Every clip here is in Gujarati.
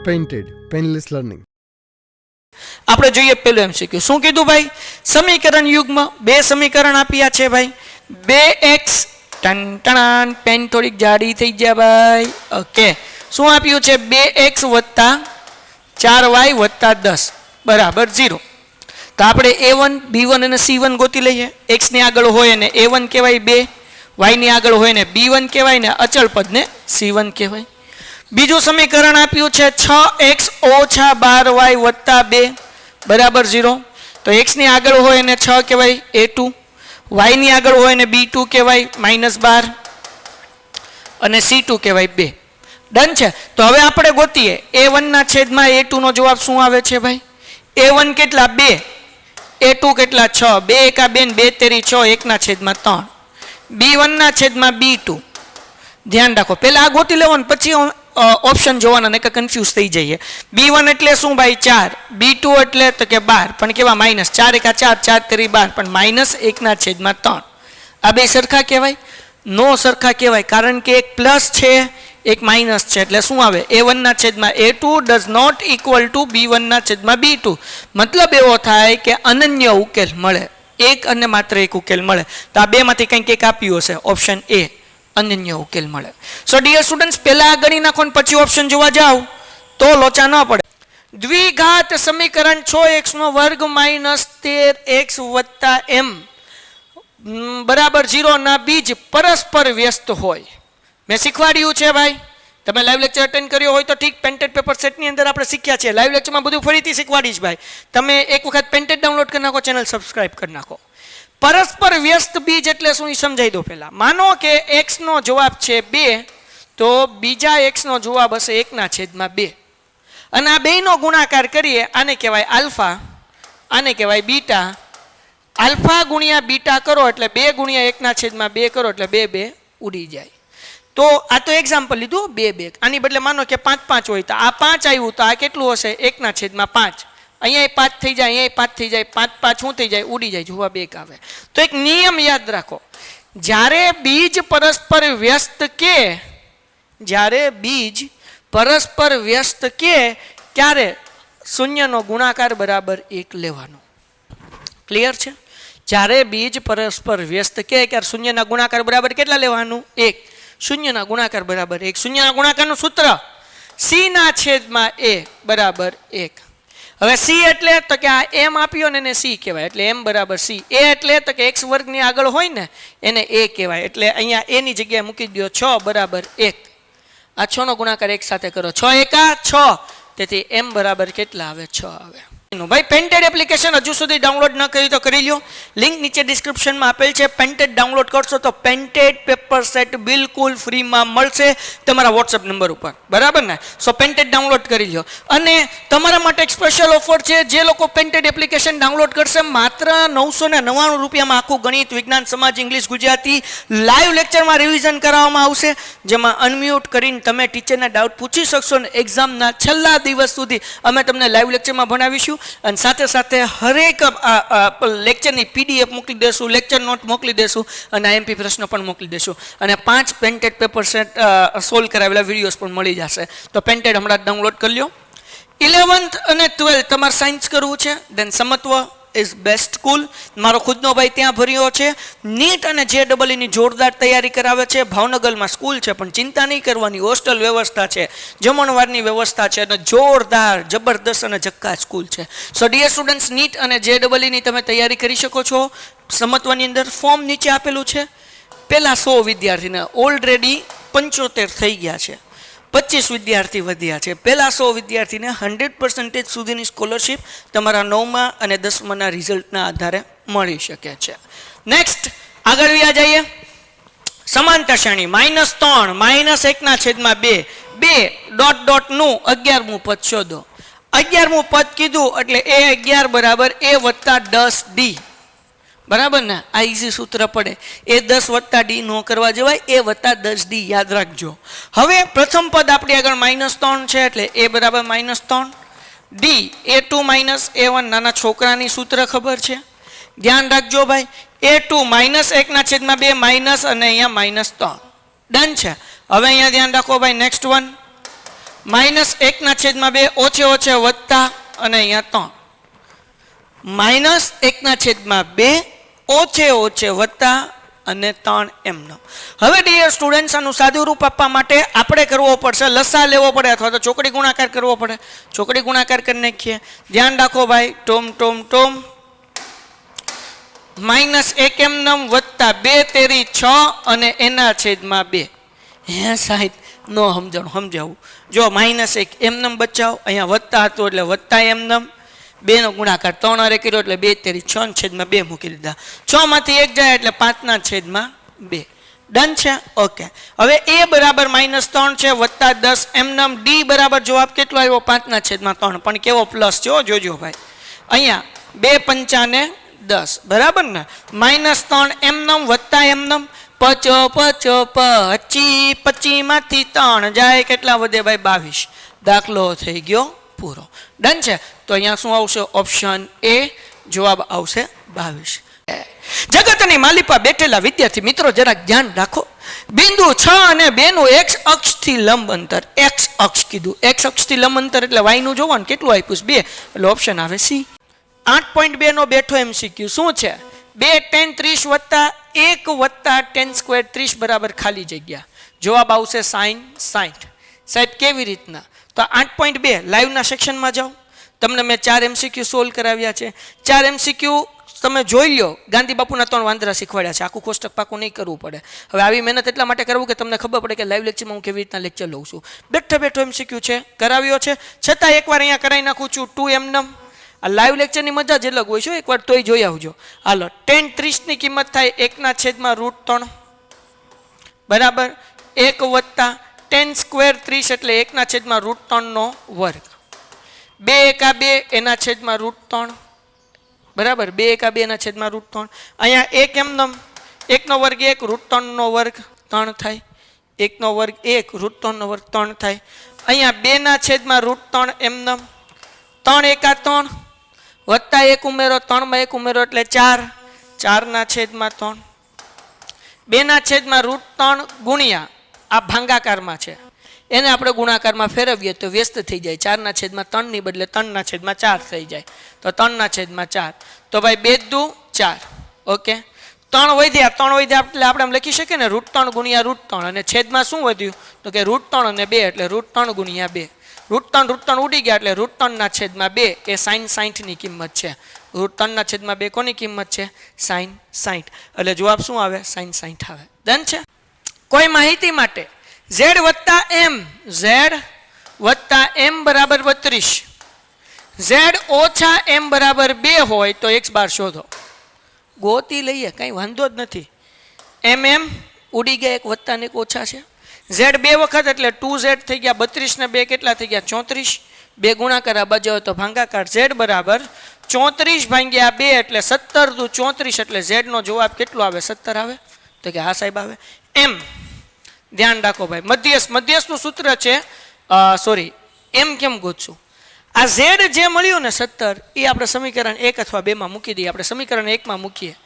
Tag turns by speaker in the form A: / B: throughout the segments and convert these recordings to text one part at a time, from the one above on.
A: Painted painless learning.
B: આપણે જોઈએ પેલું MCQ શું કીધું ભાઈ? સમીકરણ યુગ્મ બે સમીકરણ આપ્યા છે ભાઈ. 2x ટન પેન થોડીક જાડી થઈ ગયા ભાઈ. ઓકે, શું આપ્યું છે? 2x વત્તા 4y વત્તા 10 બરાબર 0. તો આપણે a1 b1 અને c1 ગોતી લઈએ. x ની આગળ હોય ને a1 કહેવાય 2, y ની આગળ હોય ને b1 કહેવાય ને અચળ પદને c1 કહેવાય. બીજું સમીકરણ આપ્યું છે 6x ઓછા 12y વત્તા 2 બરાબર 0. તો x ની આગળ હોય ને 6 કહેવાય a2, y ની આગળ હોય ને b2 કહેવાય -12 અને c2 કહેવાય 2. ડન છે. તો હવે આપણે ગોતીએ a1 ના છેદમાં a2 નો જવાબ શું આવે છે ભાઈ? a1 કેટલા 2, a2 કેટલા 6, 2 એકા 2 2 તેરી 6, 1 ના છેદમાં 3. b1 ના છેદમાં b2. ધ્યાન રાખો, પહેલા આ ગોતી લેવાનું પછી ઓપ્શન જોવાના ને કે કન્ફ્યુઝ થઈ જઈએ. b1 એટલે શું ભાઈ? 4, b2 એટલે તો કે 12 પણ કેવા માઇનસ 4 એકા 4, 4 તેરી 12 પણ -1 ના છેદમાં 3. આ બે સરખા કહેવાય? નો સરખા કહેવાય, કારણ કે એક પ્લસ છે એક માઇનસ છે. એટલે શું આવે? a1 ના છેદમાં a2 does not equal to b1 ના છેદમાં b2. મતલબ એવો થાય કે અનન્ય ઉકેલ મળે, એક અને માત્ર એક ઉકેલ મળે. તો આ બેમાંથી કંઈક એક આપ્યું હશે, ઓપ્શન એ અનન્ય ઉકેલ મળે. સો ડિયર સ્ટુડન્ટ્સ, પહેલા આ ગણી નાખો ને પછી ઓપ્શન જોવા જાવ તો લોચા ન પડે. દ્વિઘાત સમીકરણ 6x નો વર્ગ -13x વત્તા m બરાબર 0 ના બીજ પરસ્પર વ્યસ્ત હોય. મેં શીખવાડ્યું છે ભાઈ, તમે લાઈવ લેક્ચર અટેન્ડ કર્યો હોય તો ઠીક, પેન્ટેડ પેપર સેટની અંદર આપણે શીખ્યા છે. લાઈવ લેક્ચરમાં બધું ફરીથી શીખવાડીશ ભાઈ. તમે એક વખત પેન્ટેડ ડાઉનલોડ કરી નાખો, ચેનલ સબસ્ક્રાઇબ કરી નાખો. પરસ્પર વ્યસ્ત બીજ એટલે શું એ સમજાવી દો પહેલા. માનો કે x નો જવાબ છે 2, તો બીજા x નો જવાબ હશે 1 ના છેદમાં 2 અને આ બેયનો ગુણાકાર કરીએ, આને કહેવાય આલ્ફા, આને કહેવાય બીટા. આલ્ફા ગુણ્યા બીટા કરો એટલે 2 ગુણ્યા 1 ના છેદમાં 2 કરો એટલે 2 2 ઉડી જાય. તો આ તો એક્ઝામ્પલ લીધું 2 2. આની બદલે માનો કે 5 5 હોય તો આ 5 આવ્યું તો આ કેટલું હશે? 1 ના છેદમાં 5. અહીંયા 5 થઈ જાય, અહીંયા 5 થઈ જાય, 5 5 શું થઈ જાય? ઉડી જાય, જવાબ 1 આવે. તો એક નિયમ યાદ રાખો, જ્યારે બીજ પરસ્પર વ્યસ્ત કે, જ્યારે બીજ પરસ્પર વ્યસ્ત કે ત્યારે શૂન્યનો ગુણાકાર બરાબર 1 લેવાનો. ક્લિયર છે? જ્યારે બીજ પરસ્પર વ્યસ્ત કે ત્યારે શૂન્યના ગુણાકાર બરાબર કેટલા લેવાનું? 1. શૂન્યના ગુણાકાર બરાબર 1. શૂન્યના ગુણાકારનું સૂત્ર c ના છેદમાં a બરાબર 1. હવે c એટલે તો કે આ m આપ્યો ને એને c કહેવાય, એટલે m બરાબર c. a એટલે તો કે x વર્ગની આગળ હોય ને એને a કહેવાય, એટલે અહીંયા a ની જગ્યાએ મૂકી દો 6 બરાબર 1. આ 6 નો ગુણાકાર 1 સાથે કરો, 6 એકા 6, તેથી m બરાબર કેટલા આવે? 6 આવે. ભાઈ પેન્ટેડ એપ્લિકેશન હજુ સુધી ડાઉનલોડ ન કરી તો કરી લ્યો, લિંક નીચે ડિસ્ક્રિપ્શનમાં આપેલ છે. પેન્ટેડ ડાઉનલોડ કરશો તો પેન્ટેડ પેપર સેટ બિલકુલ ફ્રીમાં મળશે તમારા વોટ્સઅપ નંબર ઉપર, બરાબર ને? સો પેન્ટેડ ડાઉનલોડ કરી લ્યો. અને તમારા માટે એક સ્પેશિયલ ઓફર છે, જે લોકો પેન્ટેડ એપ્લિકેશન ડાઉનલોડ કરશે માત્ર 999 રૂપિયામાં આખું ગણિત, વિજ્ઞાન, સમાજ, ઇંગ્લિશ, ગુજરાતી લાઈવ લેક્ચરમાં રિવિઝન કરાવવામાં આવશે, જેમાં અનમ્યુટ કરીને તમે ટીચરના ડાઉટ પૂછી શકશો અને એક્ઝામના છેલ્લા દિવસ સુધી અમે તમને લાઈવ લેક્ચરમાં ભણાવીશું. અને સાથે સાથે હરેક લેક્ચરની PDF મોકલી દેશું, લેક્ચર નોટ મોકલી દેશું અને IMP પ્રશ્નો પણ મોકલી દેશું. અને 5 પેન્ટેડ પેપર સેટ સોલ્વ કરાવેલા વિડીયોઝ પણ મળી જશે. તો પેન્ટેડ હમણાં ડાઉનલોડ કરી લો. 11th અને 12th તમારે સાયન્સ કરવું છે, દેન સમત્વ ઇઝ બેસ્ટ સ્કૂલ, મારો ખુદનો ભાઈ ત્યાં ભર્યો છે. નીટ અને JEE ની જોરદાર તૈયારી કરાવે છે. ભાવનગરમાં સ્કૂલ છે પણ ચિંતા નહીં કરવાની, હોસ્ટેલ વ્યવસ્થા છે, જમણવારની વ્યવસ્થા છે અને જોરદાર જબરદસ્ત અને જક્કા સ્કૂલ છે. સો ડિયર સ્ટુડન્ટ્સ, નીટ અને JEE ની તમે તૈયારી કરી શકો છો. સમત્વની અંદર ફોર્મ નીચે આપેલું છે. પહેલા 100 વિદ્યાર્થીને ઓલરેડી 75 થઈ ગયા છે, 25 વિદ્યાર્થી વધ્યા છે. પહેલા 100 વિદ્યાર્થીને 100% સુધીની સ્કોલરશિપ તમારા 9મા અને 10માના રિઝલ્ટના આધારે મળી શકે છે. નેક્સ્ટ આગળ વ્યા જઈએ. સમાંતર શ્રેણી -3 -1 ના છેદમાં 2 2 ડોટ ડોટ નું 11મું પદ શોધો. 11મું પદ કીધું એટલે a11 બરાબર a વત્તા 10d, બરાબર ને? આ ઈઝી સૂત્ર પડે. એ 10 વત્તા d નો કરવા જવાય, a વત્તા 10d યાદ રાખજો. હવે પ્રથમ પદ આપણી આગળ -3 છે એટલે a બરાબર -3, d a2 -a1, નાના છોકરાની સૂત્ર ખબર છે, ધ્યાન રાખજો ભાઈ. a2 -1 ના છેદમાં 2 માઇનસ અને અહીંયા -3. ડન છે. હવે અહીંયા ધ્યાન રાખો ભાઈ. નેક્સ્ટ વન -1/2 ઓછે ઓછે વત્તા અને અહીંયા 3 -1/2 ઓછે ઓછે વત્તા અને 3 એમનો. હવે ડિયર સ્ટુડન્ટ્સ આનું સાદું રૂપ આપવા માટે આપણે કરવો પડશે લસા લેવો પડે અથવા તો ચોકડી ગુણાકાર કરવો પડે. ચોકડી ગુણાકાર કરી નાખીએ. ધ્યાન રાખો ભાઈ. ટોમ ટોમ ટોમ -1 એમનમ વત્તા 2 તેરી 6 અને એના છેદમાં 2. હે સાહેબ નો સમજાવું. જો -1 એમનમ બચાવ, અહીંયા વત્તા હતું એટલે વત્તા એમનમ, 2 નો ગુણાકાર 3 હારે કર્યો એટલે 2 તેરી 6 ના છેદમાં 2 મૂકી દીધા. 6 માંથી 1 જાય એટલે 5 ના છેદમાં 2. ડન છે? ઓકે. હવે a બરાબર -3 છે વત્તા 10 એમનમ. d બરાબર જવાબ કેટલો આવ્યો? 5 ના છેદમાં 3. પણ કેવો પ્લસ છે જોજો ભાઈ. અહીંયા 2 પંચા ને 10 બરાબર ને. -3 એમનમ વત્તા એમનમ. 25 માંથી 3 જાય કેટલા વધે ભાઈ? 22. દાખલો થઈ ગયો પૂરો. ડન છે? તો અહીંયા શું આવશે? ઓપ્શન એ જવાબ આવશે 22. જગતની માલિપા બેઠેલા વિદ્યાર્થી મિત્રો જરાક ધ્યાન રાખો. બિંદુ 6 અને 2 નું x અક્ષથી લંબ અંતર. x અક્ષ કીધું. x અક્ષથી લંબ અંતર એટલે y નું જોવાનું કેટલું આપ્યું છે? 2. એટલે ઓપ્શન આવે સી. 8.2 નો બેઠો MCQ શું છે? 2 tan 30 વત્તા 1 વત્તા tan સ્ક્વેર 30 બરાબર ખાલી જગ્યા. જવાબ આવશે sin 60. સાહેબ કેવી રીતના? તો 8.2 લાઈવના સેક્શનમાં જાઓ. તમને મેં 4 MCQ સોલ્વ કરાવ્યા છે. 4 MCQ તમે જોઈ લો. ગાંધી બાપુના 3 વાંદરા શીખવાડ્યા છે. આખું કોષ્ટક પાકું નહીં કરવું પડે. હવે આવી મહેનત એટલા માટે કરવું કે તમને ખબર પડે કે લાઈવ લેક્ચરમાં હું કેવી રીતના લેક્ચર લઉં છું. બેઠો MCQ છે, કરાવ્યો છે, છતાં એકવાર અહીંયા કરાવી નાખું છું 2 એમનમ. આ લાઈવ લેક્ચરની મજા જ અલગ હોય છે. એકવાર તોય જોઈ આવજો. હાલો. tan 30 ની કિંમત થાય 1/√3 બરાબર 1 વત્તા tan સ્ક્વેર 30 એટલે 1/√3 નો વર્ગ. 2 એકા 2 એના છેદમાં √3 બરાબર. 2 એકા 2 એના છેદમાં √3. અહીંયા 1 એમનમ. 1 નો વર્ગ 1 √3 નો વર્ગ 3 થાય. 1 નો વર્ગ 1 √3 નો વર્ગ 3 થાય. અહીંયા 2 ના છેદમાં √3 એમનમ. 3 એકા 3 વત્તા 1 ઉમેરો 3 માં 1 ઉમેરો એટલે 4. 4 ના છેદમાં 3. 2 ના છેદમાં √3 ગુણ્યા આ ભાંગાકારમાં છે એને આપણે ગુણાકારમાં ફેરવીએ તો વ્યસ્ત થઈ જાય. 4 ના છેદમાં 3 ની બદલે 3 ના છેદમાં 4 થઈ જાય. તો 3 ના છેદમાં 4. તો ભાઈ 2 દુ 4. ઓકે. 3 વધ્યા એટલે આપણે એમ લખી શકીએ ને √3 ગુણ્યા √3 અને છેદમાં શું વધ્યું? તો કે √3 અને 2 એટલે √3 ગુણ્યા 2. √3 ઉડી ગયા એટલે √3 ના છેદમાં 2 એ sin 60 ની કિંમત છે. √3 ના છેદમાં 2 કોની કિંમત છે? sin 60. એટલે જવાબ શું આવે? sin 60 આવે. ડન છે? કોઈ માહિતી માટે z વત્તા m બરાબર 32, z ઓછા m બરાબર 2 હોય તો x બાર શોધો. ગોતી લઈએ, કંઈ વાંધો જ નથી. mm ઉડી ગયા, એક વત્તા ને એક ઓછા છે. z 2 વખત એટલે 2z થઈ ગયા 32 ને 2 કેટલા થઈ ગયા? 34. 2 ગુણાકાર આ બાજુ તો ભાંગાકાર. z બરાબર 34 ભાગ્યા 2 એટલે 17 દુ 34 એટલે z નો જવાબ કેટલો આવે? 17 આવે. તો કે હા સાહેબ આવે. m ધ્યાન રાખો ભાઈ. મધ્યસ્થનું સૂત્ર છે સોરી m કેમ ગોતશું? આ z જે મળ્યું ને 17 એ આપણે સમીકરણ 1 અથવા 2 માં મૂકી દઈએ. આપણે સમીકરણ 1 માં મૂકીએ.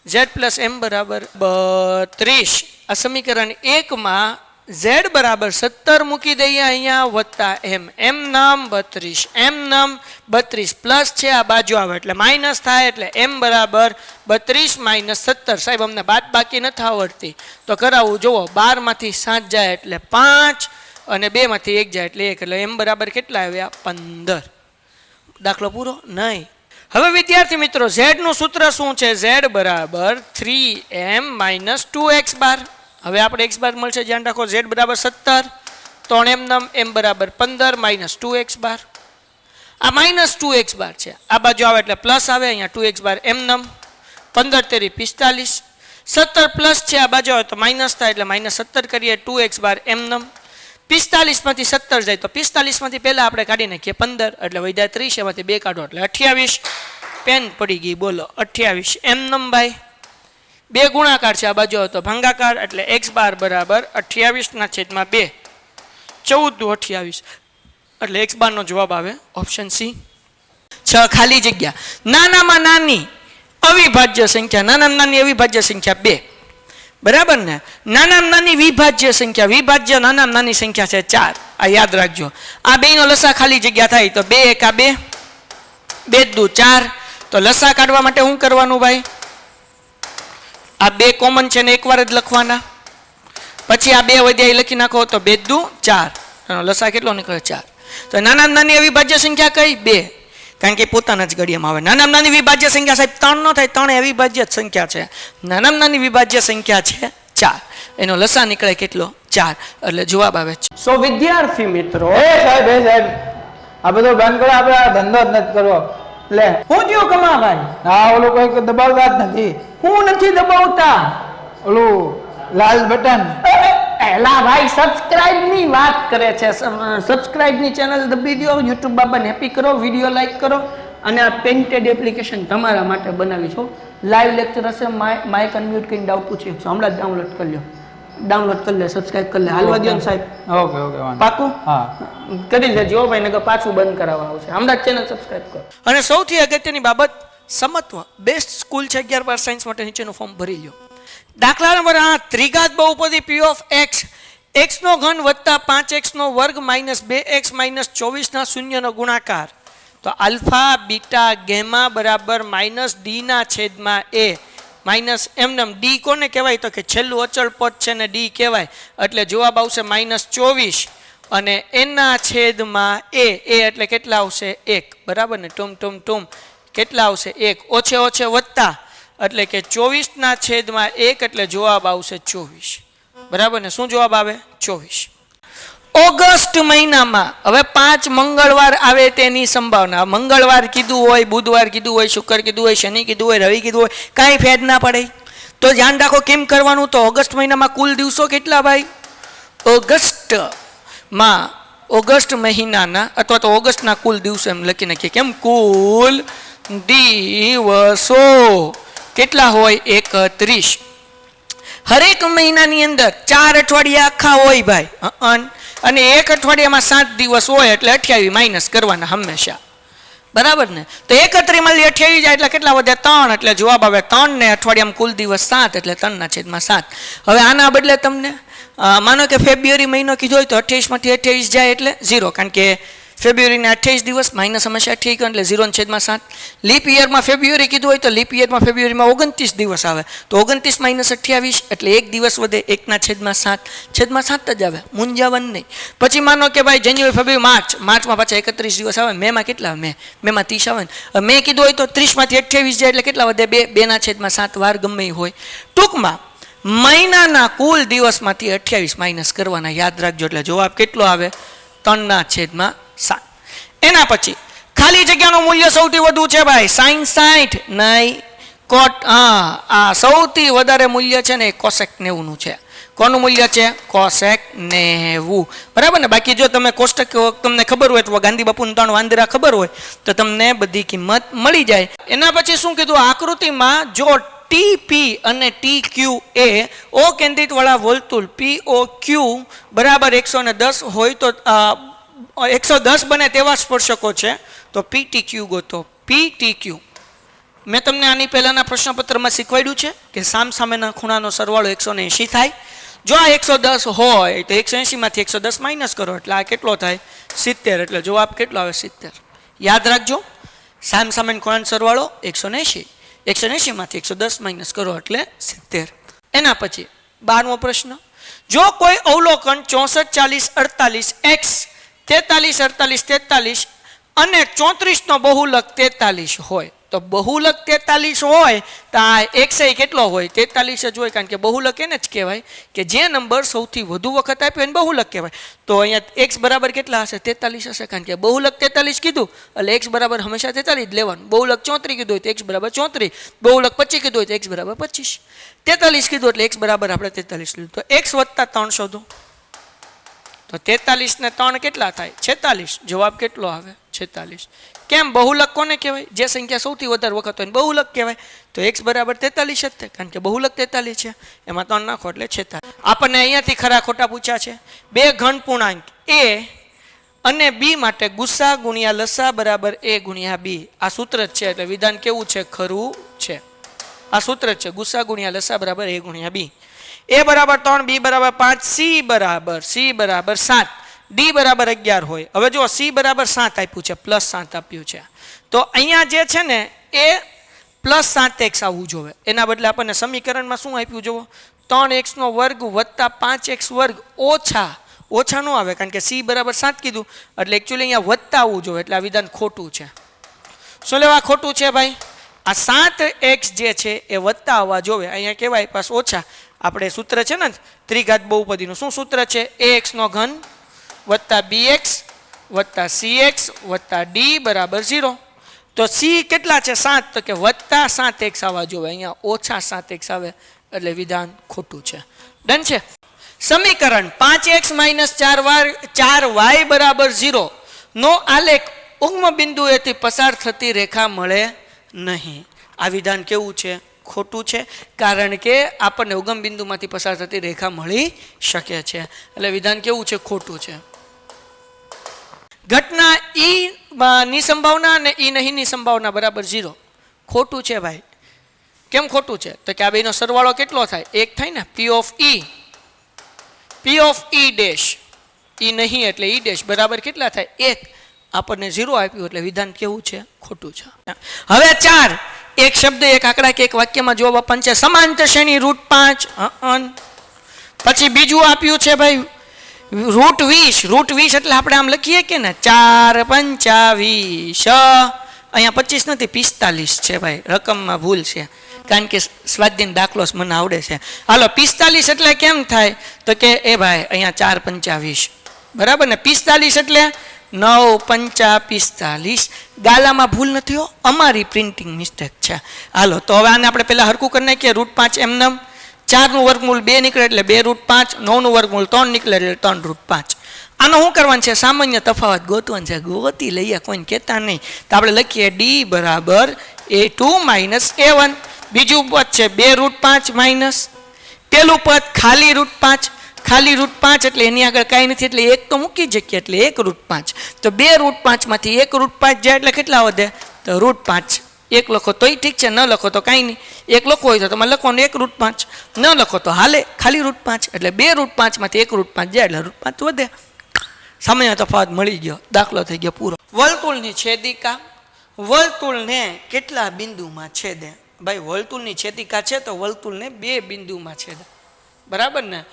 B: z પ્લસ m બરાબર 32. આ સમીકરણ 1 માં z બરાબર 17 મૂકી દઈએ અહીંયા વત્તા m. m નામ 32, m નામ 32 પ્લસ છે આ બાજુ આવે એટલે માઇનસ થાય એટલે m બરાબર 32 માઇનસ 17. સાહેબ અમને બાદ બાકી નથી આવડતી તો કરાવું. જુઓ 12 માંથી 7 જાય એટલે 5 અને 2 માંથી 1 જાય એટલે 1 એટલે m બરાબર કેટલા આવ્યા? 15. દાખલો પૂરો? નહીં. હવે વિદ્યાર્થી મિત્રો z નું સૂત્ર શું છે? z બરાબર 3m માઇનસ 2x બાર. હવે આપણે x બાર મળશે, ધ્યાન રાખો. z બરાબર 17, 3m નમ, m બરાબર 15 માઇનસ 2x બાર. આ માઇનસ 2x બાર છે, આ બાજુ આવે એટલે પ્લસ આવે. અહીંયા 2x બાર m નમ, 15 તેરી 45, 17 પ્લસ છે આ બાજુ આવે તો માઇનસ થાય એટલે માઇનસ 17 કરીએ. 2x બાર m નમ, 45 માંથી 17 જાય તો 45 માંથી પહેલા આપણે કાઢી નાખીએ 15 એટલે વધ્યા 30, એમાંથી 2 કાઢો એટલે 28. પેન પડી ગઈ, બોલો 28 m નમ ભાઈ. 2 ગુણાકાર છે આ બાજુ આવે તો ભાંગાકાર એટલે x બાર બરાબર 28 ના છેદમાં 2, 14 દુ 28 એટલે x બાર નો જવાબ આવે ઓપ્શન સી. 6 ખાલી જગ્યા. નાનામાં નાની અવિભાજ્ય સંખ્યા, નાનામાં નાની અવિભાજ્ય સંખ્યા 2. બરાબર ને? નાનામાં નાની વિભાજ્ય સંખ્યા, વિભાજ્ય નાનામાં નાની સંખ્યા છે 4. આ યાદ રાખજો. આ બેનો લસા ખાલી જગ્યા થાય તો 2 એકા 2, 2 દુ 4. તો લસા કાઢવા માટે શું કરવાનું ભાઈ? આ 2 કોમન છે ને એકવાર જ લખવાના. પછી આ 2 વધ્યા લખી નાખો તો 2 દુ 4. એનો લસા કેટલો નીકળે? 4. તો નાનામાં નાની અવિભાજ્ય સંખ્યા કઈ? 2, કારણ કે પોતાના જ ઘડિયામાં આવે. નાનામાં નાની વિભાજ્ય સંખ્યા સાહેબ 3 નો થાય, 3 અવિભાજ્ય સંખ્યા છે. નાનામાં નાની વિભાજ્ય સંખ્યા છે 4. એનો લસા નીકળે કેટલો? 4. એટલે જવાબ આવે છે. સો વિદ્યાર્થી મિત્રો,
A: સાહેબ આ બધો બંધ કરો, આપણે આ ધંધો જ નથી કરવો. લે
B: હું થયો કમા ભાઈ?
A: હા, ઓલું કઈ દબાવતા જ નથી.
B: હું નથી દબાવતા.
A: ઓલું લાલ બટન.
B: એલા ભાઈ સબસ્ક્રાઇબ ની વાત કરે છે. સબસ્ક્રાઇબ ની ચેનલ દબી દો, YouTube બાબાને હેપી કરો, વિડિયો લાઈક કરો. અને આ પેન્ટેડ એપ્લિકેશન તમારા માટે બનાવી છો. લાઈવ લેક્ચર હશે, માઇક અનમ્યુટ કરીને ડાઉટ પૂછી શકશો. હમણાં જ ડાઉનલોડ કરી લો, ડાઉનલોડ કરી લે, સબસ્ક્રાઇબ કરી લે. હાલવા દો ને સાહેબ.
A: ઓકે ઓકે,
B: પાકું? હા, કરી લેજો ભાઈ, નકર પાછું બંધ કરાવવા આવશે. હમણાં જ ચેનલ સબસ્ક્રાઇબ કરો. અને સૌથી અગત્યની બાબત સમત્વ. બેસ્ટ સ્કૂલ છે 11 બાર સાયન્સ માટે. નીચેનું ફોર્મ ભરી લો. દાખલા નંબર 8, ત્રિઘાત બહુપદી p of x, x નો ઘન વત્તા 5x નો વર્ગ માઇનસ 2x માઇનસ 24 ના શૂન્યનો ગુણાકાર. તો આલ્ફા બીટા ગેમા બરાબર માઇનસ d ના છેદમાં a માઇનસ એમનેમ d કોને કહેવાય? તો કે છેલ્લું અચળ પદ છે ને d કહેવાય. એટલે જવાબ આવશે માઇનસ 24 અને એના છેદમાં a. એટલે કેટલા આવશે? 1. બરાબર ને? ટૂમ કેટલા આવશે? 1. ઓછે ઓછે વત્તા એટલે કે 24 ના છેદમાં 1 એટલે જવાબ આવશે 24. બરાબર ને? શું જવાબ આવે? 24. ઓગસ્ટ મહિનામાં હવે 5 મંગળવાર આવે તેની સંભાવના. મંગળવાર કીધું હોય, બુધવાર કીધું હોય, શુક્ર કીધું હોય, શનિ કીધું હોય, રવિ કીધું હોય, કાંઈ ફેર ના પડે. તો ધ્યાન રાખો કેમ કરવાનું. તો ઓગસ્ટ મહિનામાં કુલ દિવસો કેટલા ભાઈ? ઓગસ્ટ મહિનાના અથવા તો ઓગસ્ટના કુલ દિવસો એમ લખી નાખીએ. કેમ? કુલ દિવસો કેટલા હોય? 31. હરેક મહિનાની અંદર 4 અઠવાડિયા આખા હોય ભાઈ, અને એક અઠવાડિયામાં 7 દિવસ હોય એટલે 28 માઇનસ કરવાના હંમેશા. બરાબર ને? તો 31 માંથી 28 જાય એટલે કેટલા વધે? 3. એટલે જવાબ આવે 3 ને અઠવાડિયામાં કુલ દિવસ 7 એટલે 3 ના છેદમાં 7. હવે આના બદલે તમને માનો કે ફેબ્રુઆરી મહિનો કીધો હોય તો 28 માંથી 28 જાય એટલે 0, કારણ કે ફેબ્રુઆરીને 28 દિવસ માઇનસ હંમેશા 28 એટલે 0 ને છેદમાં 7. લીપ યરમાં ફેબ્રુઆરી કીધું હોય તો લીપ યરમાં ફેબ્રુઆરીમાં 29 દિવસ આવે તો 29 માઇનસ 28 એટલે 1 દિવસ વધે, 1 ના છેદમાં 7. છેદમાં 7 જ આવે, મૂંઝાવાનું નહીં. પછી માનો કે ભાઈ જાન્યુઆરી ફેબ્રુઆરી માર્ચમાં પાછા 31 દિવસ આવે. મેમાં કેટલા આવે? મેમાં 30 આવે ને. મેં કીધું હોય તો 30 માંથી 28 જાય એટલે કેટલા વધે? 2 ના છેદમાં 7 વાર ગમે હોય. ટૂંકમાં મહિનાના કુલ દિવસમાંથી 28 માઇનસ કરવાના. યાદ રાખજો. એટલે જવાબ કેટલો આવે? 3 ના છેદમાં 7. એના પછી ખાલી જગ્યાનું મૂલ્ય સૌથી વધુ છે ભાઈ. sin 60 નહીં, cot. આ સૌથી વધારે મૂલ્ય છે ને એ cosec 90 નું છે. કોનું મૂલ્ય છે? cosec 90. બરાબર ને? બાકી જો તમે કોષ્ટક તમને ખબર હોય તો ગાંધી બાપુના 3 વાંદરા ખબર હોય તો તમને બધી કિંમત મળી જાય. એના પછી શું કીધું? આકૃતિમાં જો TP અને TQ એ ઓ કેન્દ્રિત વાળા વર્તુળ POQ બરાબર 110 હોય તો 110 બને તેવા સ્પર્શકો છે તો PTQ ગોતો. PTQ મેં તમને આની પહેલાના પ્રશ્નપત્રમાં શીખવાડ્યું છે કે સામસામેના ખૂણાનો સરવાળો 180 થાય. જો આ 110 હોય તો 180 માંથી 110 માઇનસ કરો એટલે આ કેટલો થાય? 70. એટલે જવાબ કેટલો આવે? 70. યાદ રાખજો, સામસામેના ખૂણાનો સરવાળો 180, 180 માંથી 110 માઇનસ કરો એટલે 70. એના પછી 12મો પ્રશ્ન. જો કોઈ અવલોકન 64 40 48 x 43 48 43 અને 34 નો બહુલક 43 હોય તો બહુલક 43 હોય તો આ x કેટલો હોય? 43 જ હોય, કારણ કે બહુલક એને જ કહેવાય કે જે નંબર સૌથી વધુ વખત આપ્યો એને બહુલક કહેવાય. તો અહીંયા x બરાબર કેટલા હશે? 43 હશે, કારણ કે બહુલક 43 કીધું એટલે x બરાબર હંમેશા 43 જ લેવાનું. બહુલક 34 કીધું હોય તો x બરાબર 34, બહુલક 25 કીધું હોય તો x બરાબર 25, 43 કીધું એટલે x બરાબર આપણે 43 લીધું. તો x વત્તા 3 શોધો. તો 43 ને 3 કેટલા થાય? 46. જવાબ કેટલો આવે? 46. કેમ? બહુલક કોને કહેવાય? જે સંખ્યા સૌથી વધારે વખત હોય બહુલક કહેવાય. તો x બરાબર 43 જ થાય, કારણ કે બહુલક 43 છે, એમાં 3 નાખો એટલે 46. આપણને અહીંયાથી ખરા ખોટા પૂછ્યા છે. 2 ઘન પૂર્ણાંક a અને b માટે ગુસા ગુણ્યા લસા બરાબર a ગુણ્યા b. આ સૂત્ર જ છે, એટલે વિધાન કેવું છે? ખરું છે. આ સૂત્ર જ છે, ગુસા ગુણ્યા લસા બરાબર a ગુણ્યા b. એ બરાબર 3, બી બરાબર 5, સી બરાબર 7, ડી બરાબર 11 હોય. હવે જો સી બરાબર 7 આપ્યું છે, +7 આપ્યું છે, તો અહીંયા જે છે ને એ +7x આવવું જોઈએ. એના બદલે આપણને સમીકરણમાં શું આપ્યું જુઓ, 3x² વત્તા 5x² ઓછા નો આવે, કારણ કે સી બરાબર 7 કીધું એટલે એકચ્યુઅલી અહીંયા વત્તા આવવું જોઈએ, એટલે આ વિધાન ખોટું છે. શું લેવા ખોટું છે ભાઈ? આ 7x જે છે એ વત્તા આવવા જોઈએ, અહીંયા કહેવાય પાસ ઓછા. આપણે સૂત્ર છે ને ત્રિઘાત બહુપદીનું, શું સૂત્ર છે? ax³ વત્તા bx વત્તા cx વત્તા d બરાબર 0. તો c કેટલા છે? 7, તો કે વત્તા 7x આવવા જોઈએ, અહીંયા ઓછા 7x આવે, એટલે વિધાન ખોટું છે. ડન છે. સમીકરણ 5x - 4y બરાબર 0 નો આલેખ ઉગ્મ બિંદુએથી પસાર થતી રેખા મળે નહીં. આ વિધાન કેવું છે? ખોટું છે, કારણ કે આપણને ઉગમ બિંદુમાંથી પસાર થતી રેખા મળી શકે છે, એટલે વિધાન કેવું છે? ખોટું છે. ઘટના ઈ ની સંભાવના અને ઈ નહીંની સંભાવના બરાબર 0. ખોટું છે ભાઈ. કેમ ખોટું છે? તો કે આ બેનો સરવાળો કેટલો થાય? 1 થાય ને. P of E ડેશ, ઈ નહીં એટલે E ડેશ બરાબર કેટલા થાય? 1. આપણને 0 આપ્યું, એટલે વિધાન કેવું છે? ખોટું છે. હવે 4 એક શબ્દ એક આંકડા કે એક વાક્યમાં જવાબ આપવાનો છે. સમાંતર શ્રેણી √5. પછી બીજું આપ્યું છે ભાઈ √20 એટલે આપણે આમ લખીએ કે ને 4 × 5 = 20. અહીંયા 25 નથી 45 છે ભાઈ, રકમમાં ભૂલ છે, કારણ કે સ્વાધ્યાયનો દાખલો મને આવડે છે. હાલો 45 એટલે કેમ થાય? તો કે એ ભાઈ અહીંયા 4 × 5 = 20 બરાબર ને. 45 એટલે 9 × 5 = 45. ગાલામાં ભૂલ નથી હો, અમારી પ્રિન્ટિંગ મિસ્ટેક છે. હાલો તો હવે આને આપણે પહેલા હરકું કરી નાખીએ. √5 એમનેમ, 4નું વર્ગમૂળ 2 નીકળે એટલે 2 √5, 9નું વર્ગમૂળ 3 નીકળે એટલે 3 √5. આનો શું કરવાનું છે? સામાન્ય તફાવત ગોતવાનું છે. ગોતી લઈએ, કોઈને કહેતા નહીં. તો આપણે લખીએ d બરાબર a2 - a1. બીજું પદ છે 2 √5 માઇનસ પેલું પદ ખાલી √5 એટલે એની આગળ કાંઈ નથી, એટલે 1 તો મૂકી શકીએ, એટલે 1 √5. તો 2 √5 માંથી 1 √5 જાય એટલે કેટલા વધે? તો √5. 1 લખો તોય ઠીક છે, ન લખો તો કાંઈ નહીં. 1 લખો હોય તો તમે લખો ને 1 √5, ન લખો તો હાલે ખાલી √5. એટલે 2 √5 માંથી 1 √5 જાય એટલે √5 વધે. સામાન્ય તફાવત મળી ગયો, દાખલો થઈ ગયો પૂરો. વર્તુળની છેદિકા વર્તુળને કેટલા બિંદુમાં છેદે? ભાઈ વર્તુળની છેદિકા છે તો વર્તુળને 2 બિંદુમાં છેદે, બરાબર ને.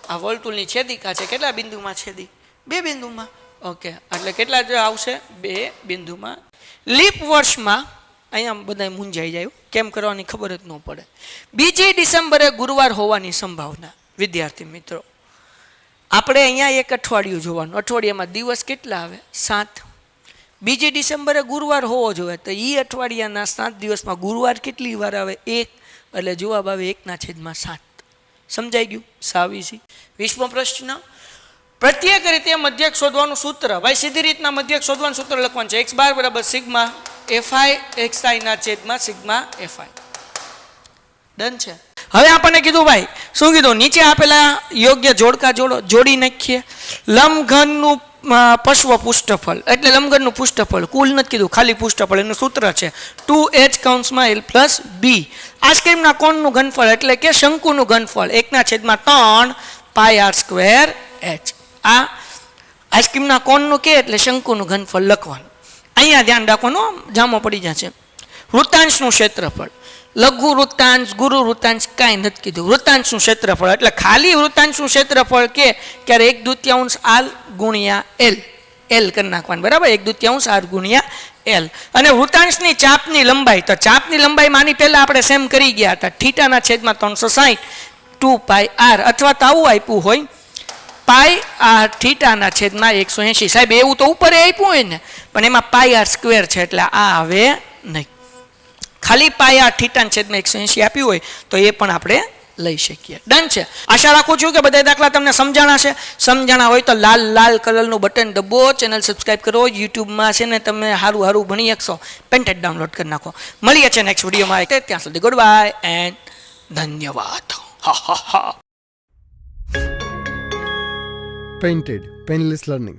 B: આ વર્તુળની છેદિકા છે, કેટલા બિંદુમાં છેદી? 2 બિંદુમાં. ઓકે, એટલે કેટલા આવશે? 2 બિંદુમાં. લીપ વર્ષમાં અહીંયા બધા મૂંઝાઈ જાય, કેમ કરવાની ખબર જ ન પડે. 2 ડિસેમ્બરે ગુરુવાર હોવાની સંભાવના. વિદ્યાર્થી મિત્રો, આપણે અહીંયા એક અઠવાડિયું જોવાનું, અઠવાડિયામાં દિવસ કેટલા આવે? 7. 2 ડિસેમ્બરે ગુરુવાર હોવો જોઈએ, તો એ અઠવાડિયાના 7 દિવસમાં ગુરુવાર કેટલી વાર આવે? 1. એટલે જવાબ આવે 1/7. સમજાઈ ગયું? સાવીસી. 20મો પ્રશ્ન. પ્રત્યેક રીતે મધ્યક શોધવાનું સૂત્ર. ભાઈ સીધી રીતના મધ્યક શોધવાનું સૂત્ર લખવાનું છે. x બાર બરાબર સિગ્મા fi xi ના છેદમાં સિગ્મા fi. ડન છે. હવે આપણને કીધું ભાઈ શું કીધું? નીચે આપેલા યોગ્ય જોડકા જોડી નાખીએ. લંબઘનનું પશ્વ પૃષ્ઠફળ એટલે લંબઘનનું પૃષ્ઠફળ, કુલ નથી કીધું, ખાલી પૃષ્ઠફળ. એનું સૂત્ર છે 2h + b. આઈસ્ક્રીમના કોણનું ઘનફળ એટલે કે શંકુનું ઘનફળ 1/3 πr²h. આ આઈસ્ક્રીમના કોણનું કે એટલે શંકુનું ઘનફળ લખવાનું. અહીંયા ધ્યાન રાખવાનું, જામો પડી જશે. વૃત્તાંશનું ક્ષેત્રફળ, લઘુ વૃત્તાંશ, ગુરુ વૃત્તાંશ કાંઈ નથી કીધું. વૃત્તાંશનું ક્ષેત્રફળ એટલે ખાલી વૃત્તાંશનું ક્ષેત્રફળ કે ક્યારે 1/2 r ગુણ્યા l. l કરી નાખવાનું, બરાબર. 1/2 r ગુણ્યા l. અને વૃત્તાંશની ચાપની લંબાઈ, તો ચાપની લંબાઈ માની પહેલા આપણે સેમ કરી ગયા હતા. θના છેદમાં 360 2πr, અથવા તો આવું આપ્યું હોય πr θના છેદમાં 180. સાહેબ એવું તો ઉપર આપ્યું હોય ને, પણ એમાં πr² છે એટલે આ આવે નહીં. ખાલી πr θના છેદમાં 180 આપ્યું હોય તો એ પણ આપણે લઈ શકીએ. ડન છે. આશા રાખું છું કે બધા દાખલા તમને સમજાણા છે. સમજાણા હોય તો લાલ કલરનું બટન દબો, ચેનલ સબસ્ક્રાઇબ કરો. યુટ્યુબમાં છે ને તમે સારું ભણી શકશો. પેન્ટેડ ડાઉનલોડ કરી નાખો. મળીએ છીએ નેક્સ્ટ વિડીયોમાં. ત્યાં સુધી ગુડ બાય એન્ડ ધન્યવાદ.
C: Painted, Painless Learning.